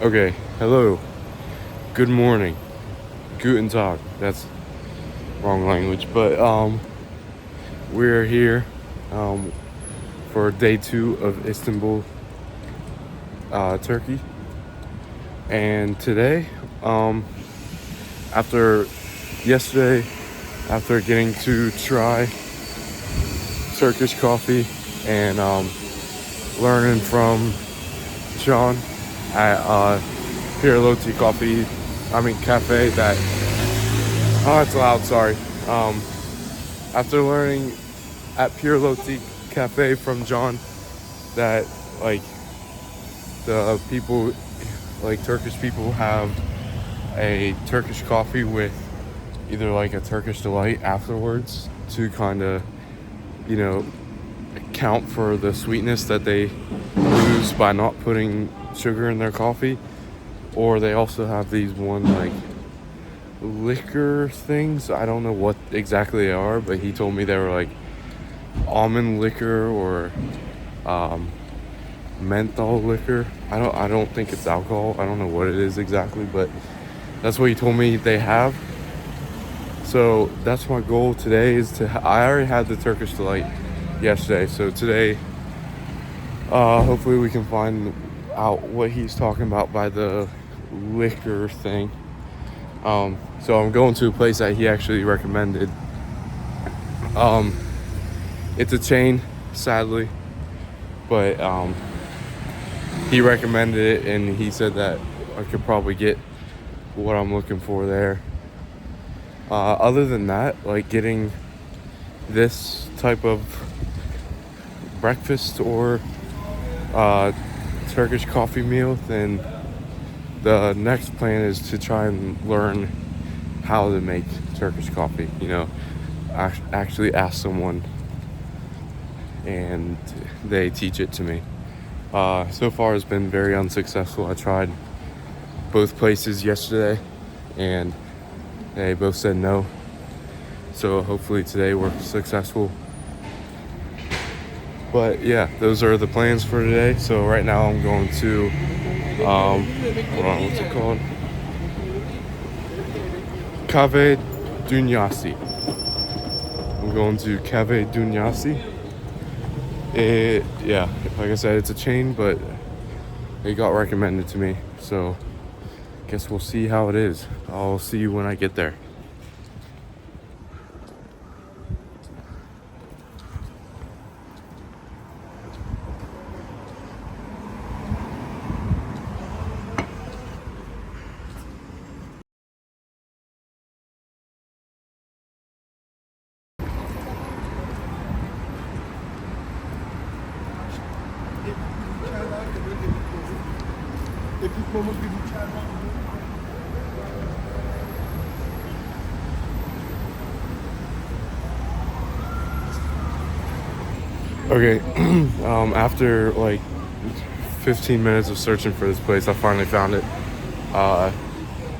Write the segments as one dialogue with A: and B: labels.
A: Okay, hello, good morning, guten tag. That's wrong language, but we're here um, for day 2 of Istanbul, Turkey, and today, um, after yesterday, after getting to try Turkish coffee and learning from John at Pirloti Coffee, Cafe. That it's loud. Sorry. After learning at Pirloti Cafe from John that like the people, like Turkish people, have a Turkish coffee with either like a Turkish delight afterwards to kind of, you know, account for the sweetness that they lose by not putting sugar in their coffee, or they also have these one like liquor things. I don't know what exactly they are, but he told me they were like almond liquor or menthol liquor. I don't think it's alcohol. I don't know what it is exactly, but that's what he told me they have. So that's my goal today is to I already had the Turkish delight yesterday, so today hopefully we can find out what he's talking about by the liquor thing. So I'm going to a place that he actually recommended. It's a chain, sadly, but he recommended it, and he said that I could probably get what I'm looking for there. Other than that, like getting this type of breakfast or Turkish coffee meal, then the next plan is to try and learn how to make Turkish coffee. Actually ask someone and they teach it to me. So far it's been very unsuccessful. I tried both places yesterday and they both said no. So hopefully today we're successful. But yeah, those are the plans for today. So right now I'm going to, what's it called? Cafe Dünyası. I'm going to Cafe Dünyası. Yeah, like I said, it's a chain, but it got recommended to me. So guess we'll see how it is. I'll see you when I get there. Okay, after like 15 minutes of searching for this place, I finally found it.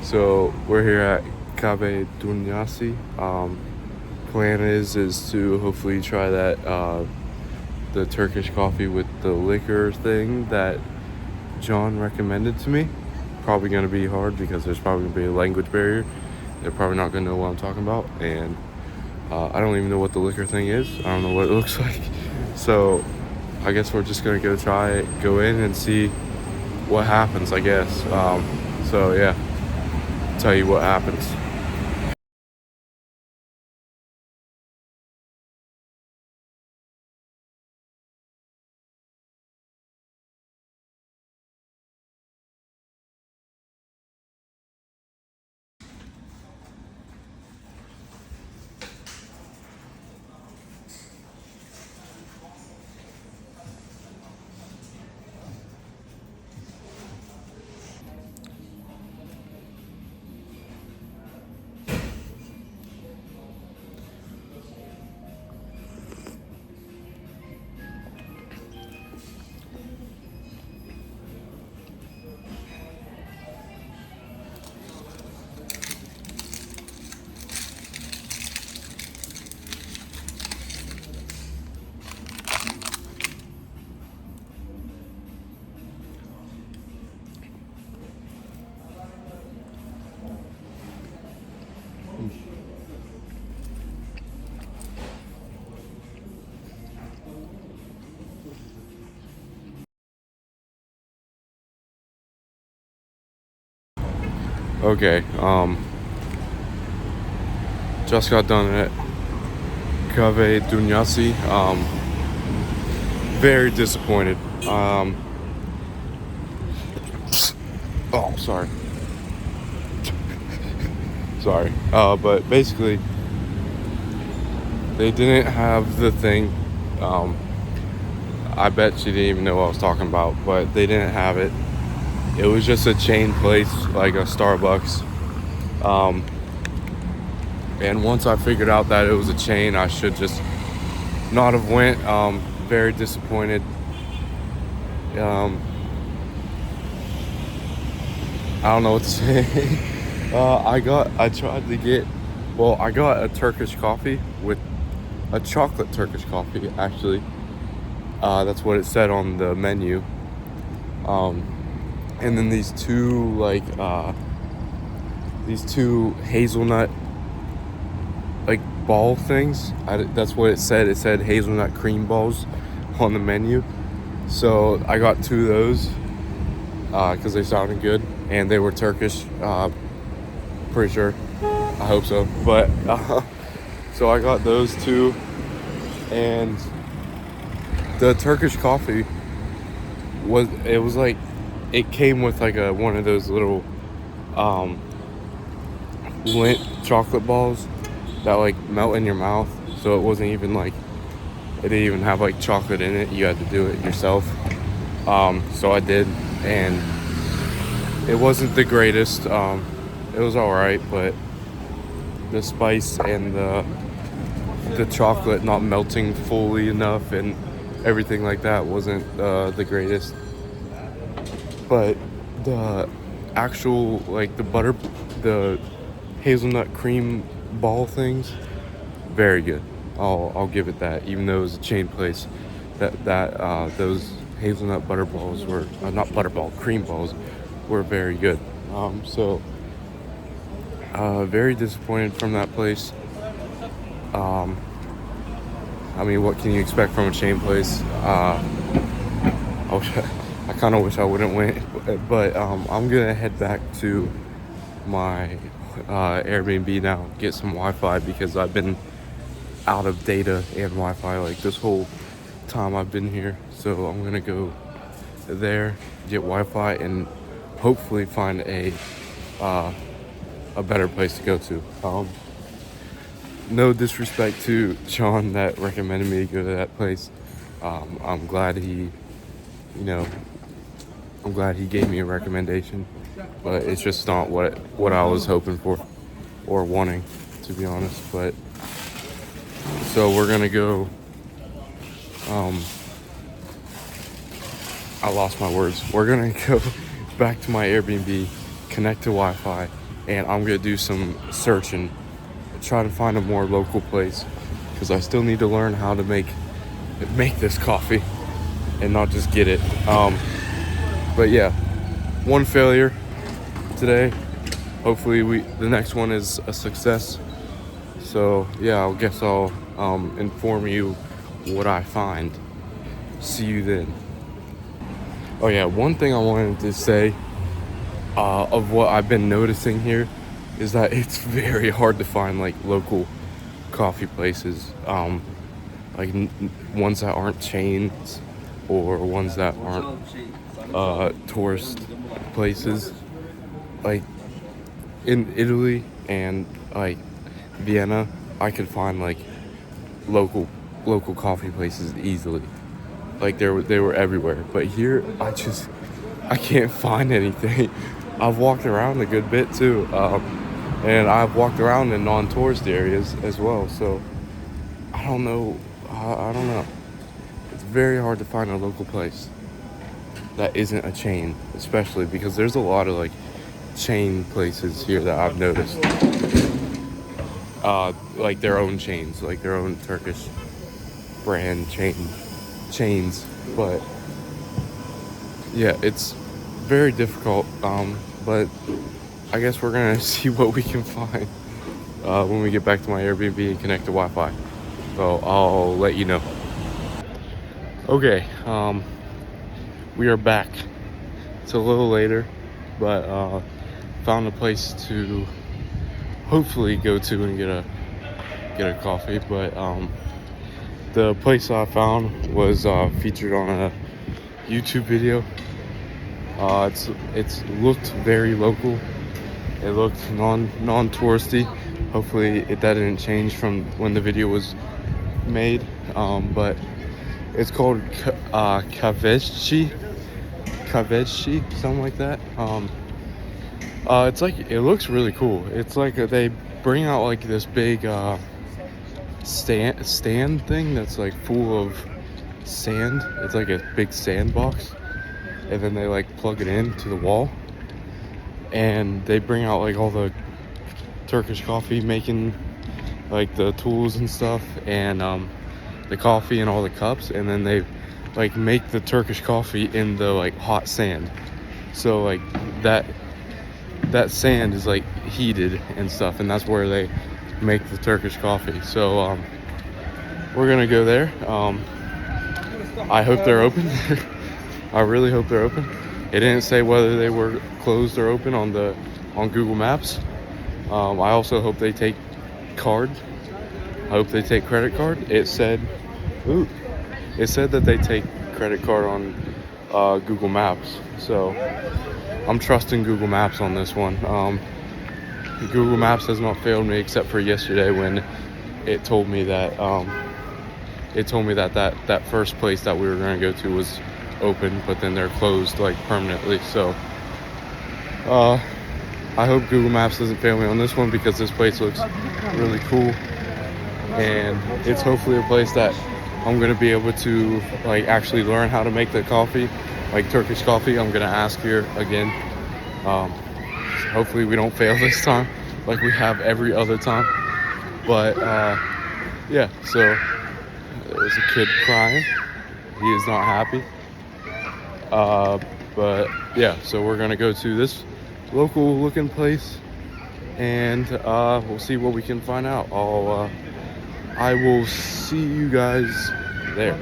A: So we're here at Cafe Dünyası. Plan is to hopefully try that the Turkish coffee with the liquor thing that John recommended to me. Probably gonna be hard because there's probably gonna be a language barrier. They're probably not gonna know what I'm talking about, and I don't even know what the liquor thing is. I don't know what it looks like. So I guess we're just gonna go in and see what happens, I guess. So yeah, tell you what happens. Okay, just got done at Cave Dunyasi. Very disappointed. Oh, sorry. Sorry. But basically, they didn't have the thing. I bet she didn't even know what I was talking about, but they didn't have it. It was just a chain place, like a Starbucks. And once I figured out that it was a chain, I should just not have went. Very disappointed. I don't know what to say. I got a Turkish coffee with a chocolate Turkish coffee, actually. That's what it said on the menu. And then these two hazelnut like ball things. That's what it said. It said hazelnut cream balls on the menu. So I got two of those because they sounded good and they were Turkish. Pretty sure. I hope so. But so I got those two, and the Turkish coffee was like, it came with like one of those little Lindt chocolate balls that like melt in your mouth. So it wasn't even like, it didn't even have like chocolate in it. You had to do it yourself. So I did, and it wasn't the greatest. It was alright, but the spice and the chocolate not melting fully enough and everything like that wasn't the greatest. But the actual, like the hazelnut cream ball things, very good. I'll give it that. Even though it was a chain place, those hazelnut butter balls were not butterball, cream balls were very good. So very disappointed from that place. I mean, what can you expect from a chain place? I kind of wish I wouldn't went, but I'm gonna head back to my Airbnb now, get some Wi-Fi, because I've been out of data and Wi-Fi like this whole time I've been here. So I'm gonna go there, get Wi-Fi, and hopefully find a better place to go to. No disrespect to Sean that recommended me to go to that place. I'm glad he gave me a recommendation, but it's just not what I was hoping for or wanting, to be honest. But so we're gonna go. I lost my words. We're gonna go back to my Airbnb, connect to Wi-Fi, and I'm gonna do some searching, try to find a more local place, because I still need to learn how to make this coffee and not just get it. But yeah, one failure today. Hopefully the next one is a success. So yeah, I guess I'll inform you what I find. See you then. Oh yeah, one thing I wanted to say of what I've been noticing here is that it's very hard to find like local coffee places, like ones that aren't chains or ones that aren't tourist places. Like in Italy and like Vienna, I could find like local coffee places easily. Like they were everywhere. But here, I can't find anything. I've walked around a good bit too, and I've walked around in non-tourist areas as well. So I don't know. I don't know. It's very hard to find a local place that isn't a chain, especially because there's a lot of like chain places here that I've noticed. Like their own chains, like their own Turkish brand chains. But yeah, it's very difficult. But I guess we're gonna see what we can find when we get back to my Airbnb and connect to Wi-Fi. So I'll let you know. Okay, we are back. It's a little later, but found a place to hopefully go to and get a coffee. But the place I found was featured on a YouTube video. It's looked very local. It looked non-touristy. Hopefully that didn't change from when the video was made. But it's called Kaveshi, something like that. It's like, it looks really cool. It's like they bring out like this big stand thing that's like full of sand. It's like a big sandbox, and then they like plug it into the wall, and they bring out like all the Turkish coffee making, like the tools and stuff, and the coffee and all the cups, and then they like make the Turkish coffee in the like hot sand. So like that sand is like heated and stuff, and that's where they make the Turkish coffee. So we're gonna go there. I hope they're open. I really hope they're open. It didn't say whether they were closed or open on Google Maps. I also hope they take card. I hope they take credit card. It said that they take credit card on Google Maps. So I'm trusting Google Maps on this one. Google Maps has not failed me except for yesterday when it told me that that first place that we were going to go to was open, but then they're closed like permanently. So I hope Google Maps doesn't fail me on this one, because this place looks really cool, and it's hopefully a place that I'm going to be able to like actually learn how to make the coffee, like Turkish coffee. I'm going to ask here again. Hopefully we don't fail this time like we have every other time. But yeah, so there's a kid crying. He is not happy. But yeah, so we're gonna go to this local looking place, and we'll see what we can find out. I will see you guys there.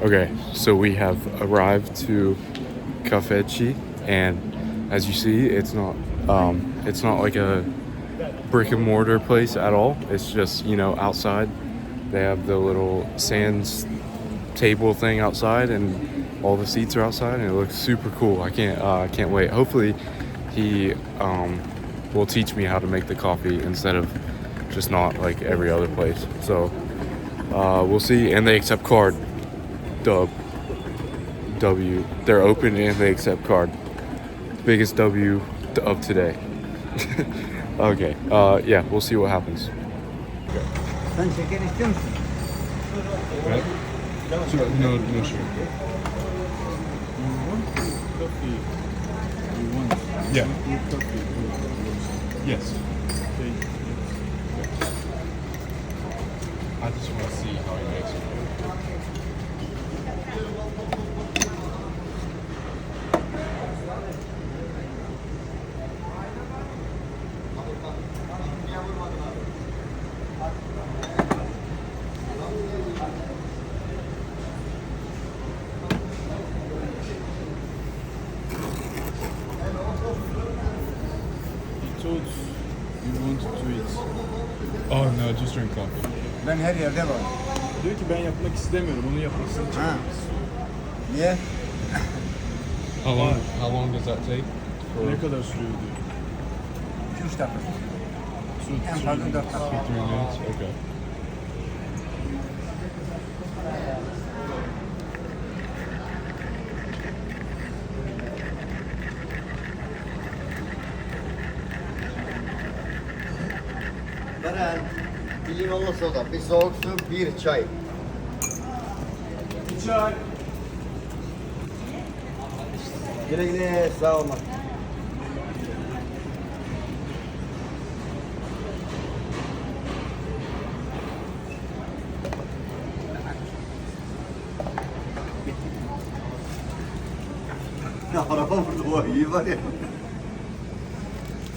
A: Okay, so we have arrived to Cafeci, and as you see, it's not like a brick and mortar place at all. It's just, outside. They have the little sand table thing outside, and all the seats are outside, and it looks super cool. I can't wait. Hopefully he will teach me how to make the coffee instead of just not like every other place. So we'll see. And they accept card. W. They're open and they accept card. Biggest W of today. Okay. Yeah, we'll see what happens.
B: Sen şeker istiyor musun?
A: Right? So, no sugar. Yeah. Yes. I just want to see how he makes it.
C: You want to eat.
A: Oh no, just drink coffee.
B: Ben her yerde var.
C: Diyor ki ben yapmak istemiyorum, onu yapmasını
B: Ha.
C: istiyorum.
B: Niye?
A: How long does that take?
C: Ne kadar sürüyor diyor.
B: 2-3 dakika. En
C: Su,
B: fazla 4 dakika.
A: 3 minutes? Okay.
D: Beren, bir limonlu soda, bir soğuk su, bir çay.
C: Bir çay.
D: Güle güle, sağ olun. Ya araba vurdu o iyi var ya.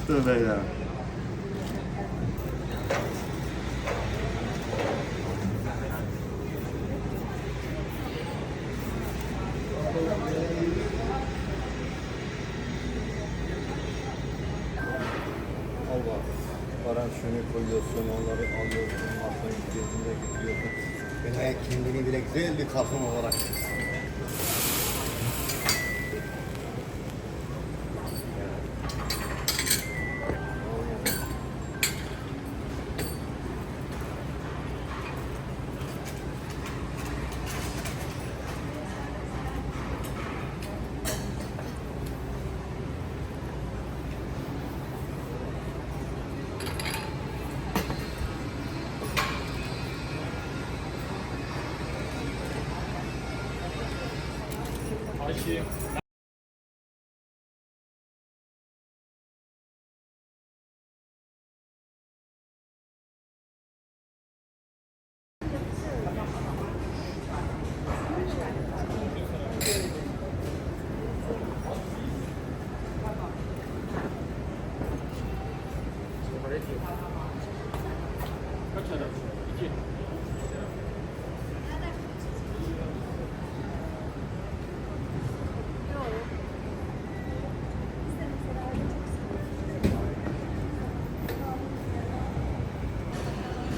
D: Tövbe ya. Allah. Paraşını koyuyorsun, onları alıyorsun, masayı gözüne getiriyorsun. Böyle kendini bile güzel bir kasım olarak.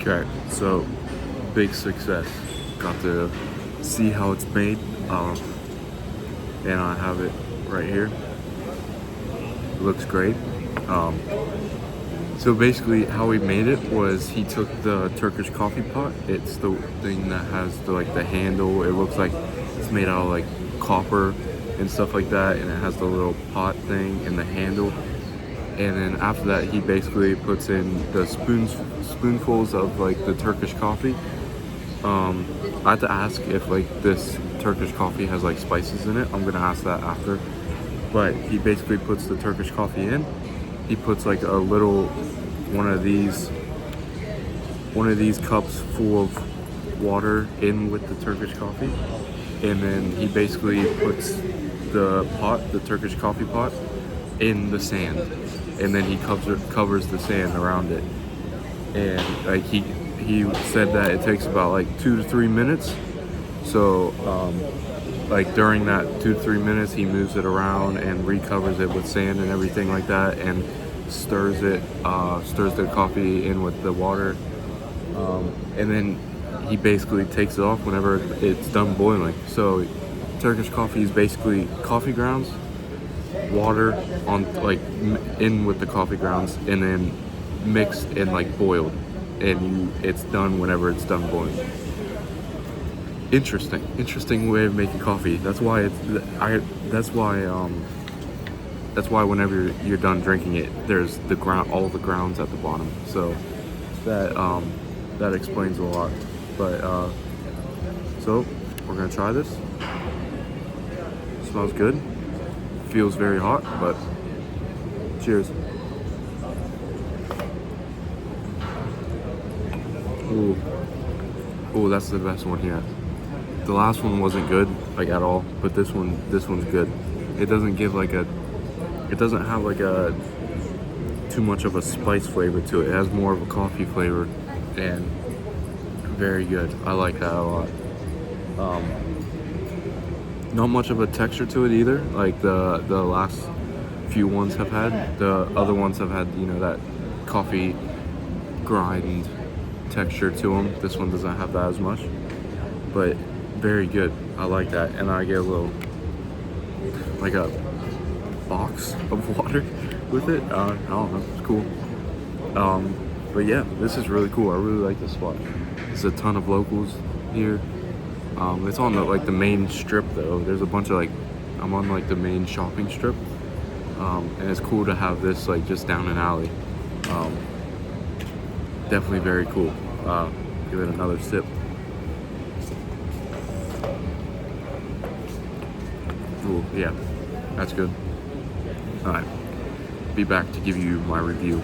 A: Okay, so big success. Got to see how it's made, and I have it right here. It looks great. So basically, how we made it was he took the Turkish coffee pot. It's the thing that has the handle. It looks like it's made out of like copper and stuff like that, and it has the little pot thing and the handle. And then after that, he basically puts in the spoonfuls of like the Turkish coffee. I have to ask if like this Turkish coffee has like spices in it. I'm gonna ask that after. But he basically puts the Turkish coffee in. He puts like a little one of these cups full of water in with the Turkish coffee, and then he basically puts the Turkish coffee pot, in the sand, and then he covers the sand around it. And like he said that it takes about like 2 to 3 minutes. So like during that 2 to 3 minutes, he moves it around and recovers it with sand and everything like that, and stirs the coffee in with the water, and then he basically takes it off whenever it's done boiling. So Turkish coffee is basically coffee grounds, water on like in with the coffee grounds, and then mixed and like boiled, and it's done whenever it's done boiling. Interesting way of making coffee. That's why whenever you're done drinking it, there's all the grounds at the bottom. So that explains a lot. But so we're gonna try this. Smells good. Feels very hot, but cheers. Ooh, that's the best one here. The last one wasn't good, like at all, but this one's good. It doesn't have like a too much of a spice flavor to it. It has more of a coffee flavor, and very good. I like that a lot. Not much of a texture to it either, like the last few ones have had. The other ones have had, that coffee grind texture to them. This one doesn't have that as much, but very good. I like that. And I get a little, like a box of water with it. I don't know, it's cool. But yeah, this is really cool. I really like this spot. There's a ton of locals here. It's on the main strip though. There's a bunch of I'm on the main shopping strip, and it's cool to have this just down an alley. Definitely very cool. Give it another sip. Ooh, yeah, That's good. All right. Be back to give you my review.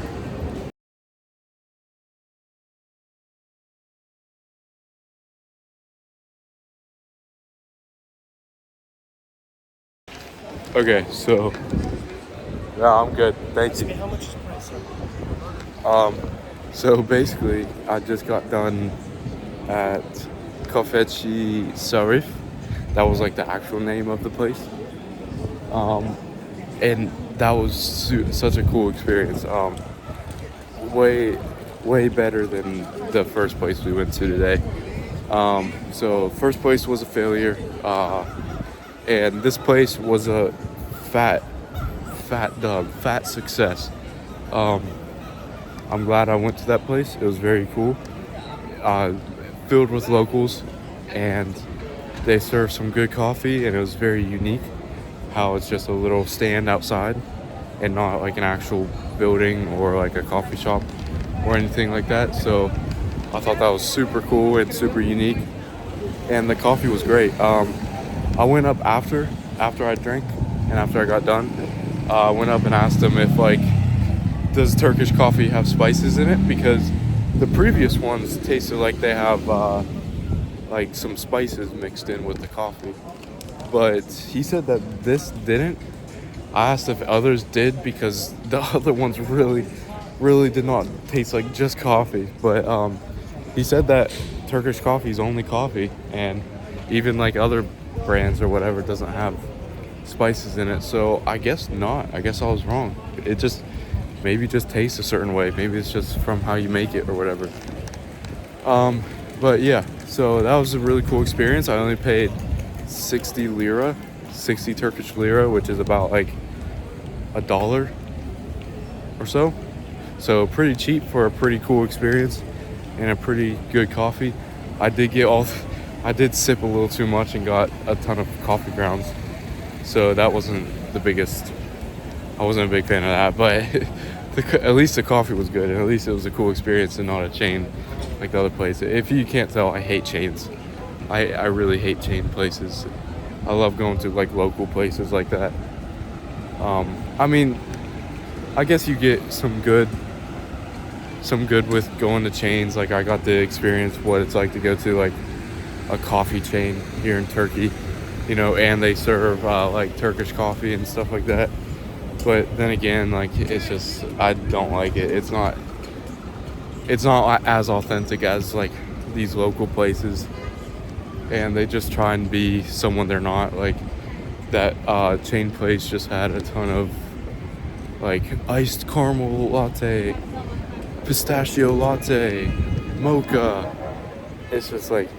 A: Okay, so yeah, I'm good. Thank you.
E: How much is the price, sir?
A: So basically, I just got done at Kafeci Sarif. That was like the actual name of the place. And that was such a cool experience. Way, way better than the first place we went to today. So first place was a failure, and this place was a fat success. I'm glad I went to that place. It was very cool, filled with locals, and they served some good coffee, and it was very unique how it's just a little stand outside and not like an actual building or like a coffee shop or anything like that. So I thought that was super cool and super unique, and the coffee was great. I went up after I drank and after I got done. I went up and asked them if like, does Turkish coffee have spices in it? Because the previous ones tasted like they have like some spices mixed in with the coffee. But he said that this didn't. I asked if others did because the other ones really did not taste like just coffee. But he said that Turkish coffee is only coffee, and even like other brands or whatever doesn't have spices in it. So I guess not. I guess I was wrong. It just maybe just tastes a certain way. Maybe it's just from how you make it or whatever. But yeah, so that was a really cool experience. I only paid 60 Turkish lira, which is about like $1 or so. So pretty cheap for a pretty cool experience and a pretty good coffee. I did sip a little too much and got a ton of coffee grounds. So that wasn't the biggest. I wasn't a big fan of that, but at least the coffee was good, and at least it was a cool experience and not a chain like the other place. If you can't tell, I hate chains. I really hate chain places. I love going to like local places like that. I mean, I guess you get some good with going to chains. Like I got to experience what it's like to go to like a coffee chain here in Turkey, you know, and they serve like Turkish coffee and stuff like that. But then again, like it's just, I don't like it. It's not as authentic as like these local places, and they just try and be someone they're not. Like that chain place just had a ton of like iced caramel latte, pistachio latte, mocha. It's just like,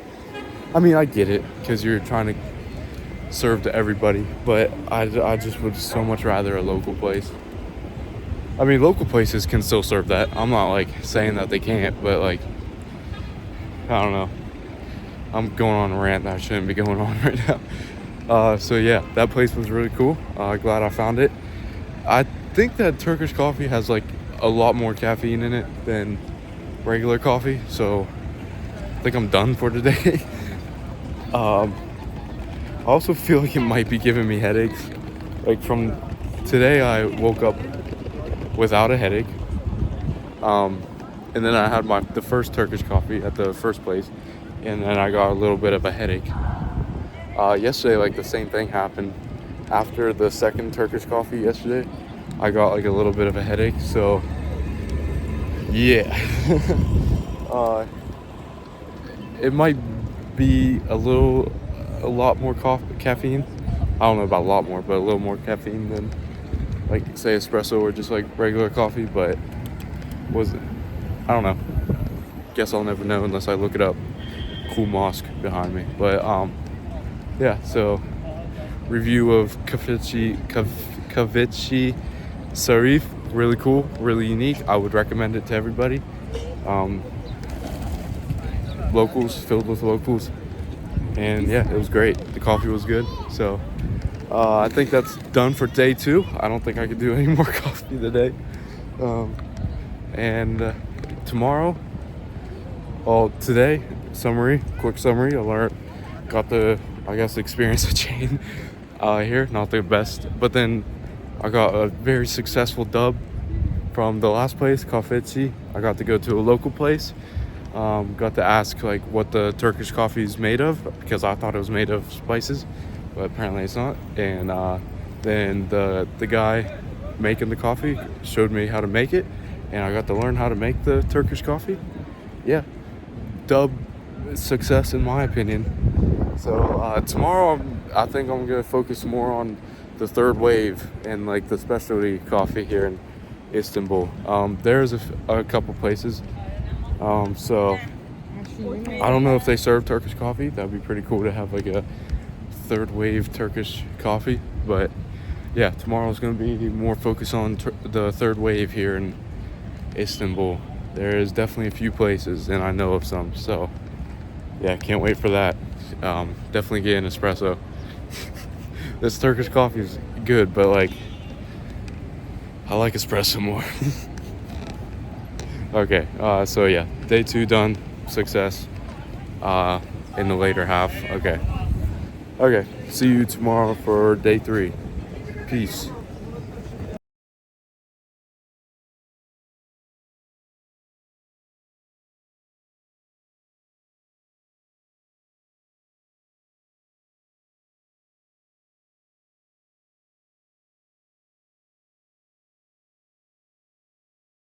A: I mean, I get it because you're trying to serve to everybody, but I just would so much rather a local place. I mean, local places can still serve that. I'm not like saying that they can't, but like, I don't know. I'm going on a rant that I shouldn't be going on right now. So yeah, that place was really cool. Glad I found it. I think that Turkish coffee has like a lot more caffeine in it than regular coffee, so I think I'm done for today. I also feel like it might be giving me headaches. Like from today, I woke up without a headache. And then I had the first Turkish coffee at the first place, and then I got a little bit of a headache. Yesterday, like the same thing happened. After the second Turkish coffee yesterday, I got like a little bit of a headache. So yeah, it might be a lot more caffeine. I don't know about a lot more, but a little more caffeine than like say espresso or just like regular coffee. But was it? I don't know. Guess I'll never know unless I look it up. Cool mosque behind me. But yeah. So review of Kafeci Sarif. Really cool, really unique. I would recommend it to everybody. Locals, filled with locals. And yeah, it was great. The coffee was good. So I think that's done for day 2. I don't think I could do any more coffee today. And tomorrow, today, quick summary. I got to, I guess, experience a chain. here, not the best. But then I got a very successful dub from the last place, Kafeci. I got to go to a local place. Got to ask like what the Turkish coffee is made of because I thought it was made of spices, but apparently it's not. And then the guy making the coffee showed me how to make it, and I got to learn how to make the Turkish coffee. Yeah, dub success in my opinion. So tomorrow I think I'm gonna focus more on the third wave and like the specialty coffee here in Istanbul. There's a couple places. So I don't know if they serve Turkish coffee. That'd be pretty cool to have like a third wave Turkish coffee. But yeah, tomorrow's gonna be more focused on the third wave here in Istanbul. There is definitely a few places, and I know of some. So yeah, can't wait for that. Definitely get an espresso. This Turkish coffee is good, but like I like espresso more. Okay, so yeah, day 2 done, success in the later half. Okay, see you tomorrow for day 3. Peace.